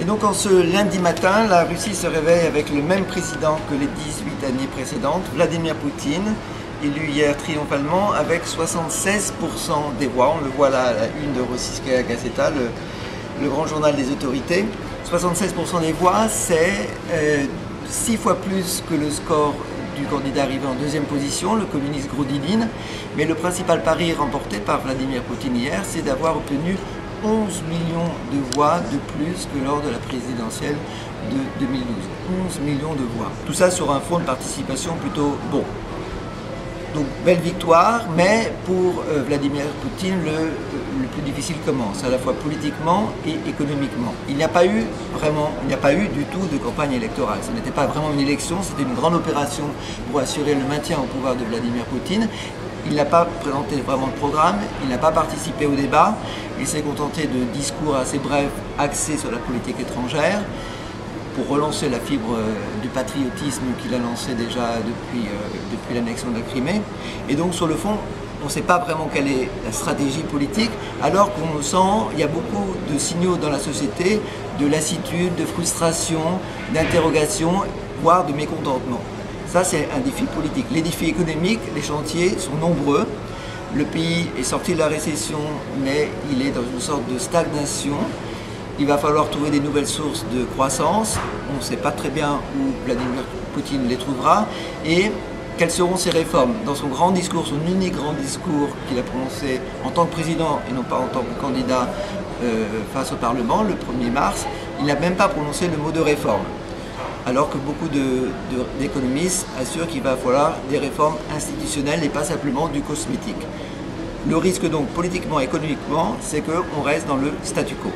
Et donc en ce lundi matin, la Russie se réveille avec le même président que les 18 années précédentes, Vladimir Poutine, élu hier triomphalement avec 76% des voix. On le voit là à la une de Rossiyskaya Gazeta, le grand journal des autorités. 76% des voix, c'est 6 fois plus que le score du candidat arrivé en deuxième position, le communiste Grudinin. Mais le principal pari remporté par Vladimir Poutine hier, c'est d'avoir obtenu 11 millions de voix de plus que lors de la présidentielle de 2012. 11 millions de voix. Tout ça sur un fond de participation plutôt bon. Donc belle victoire, mais pour Vladimir Poutine, le plus difficile commence, à la fois politiquement et économiquement. Il n'y a pas eu du tout de campagne électorale. Ce n'était pas vraiment une élection, c'était une grande opération pour assurer le maintien au pouvoir de Vladimir Poutine. Il n'a pas présenté vraiment de programme, il n'a pas participé au débat, il s'est contenté de discours assez brefs axés sur la politique étrangère pour relancer la fibre du patriotisme qu'il a lancé déjà depuis l'annexion de la Crimée. Et donc sur le fond, on ne sait pas vraiment quelle est la stratégie politique, alors qu'on sent, il y a beaucoup de signaux dans la société de lassitude, de frustration, d'interrogation, voire de mécontentement. Ça, c'est un défi politique. Les défis économiques, les chantiers sont nombreux. Le pays est sorti de la récession, mais il est dans une sorte de stagnation. Il va falloir trouver des nouvelles sources de croissance. On ne sait pas très bien où Vladimir Poutine les trouvera. Et quelles seront ses réformes? Dans son grand discours, son unique grand discours qu'il a prononcé en tant que président et non pas en tant que candidat face au Parlement, le 1er mars, il n'a même pas prononcé le mot de réforme. Alors que beaucoup d'économistes assurent qu'il va falloir des réformes institutionnelles et pas simplement du cosmétique. Le risque donc politiquement et économiquement, c'est qu'on reste dans le statu quo.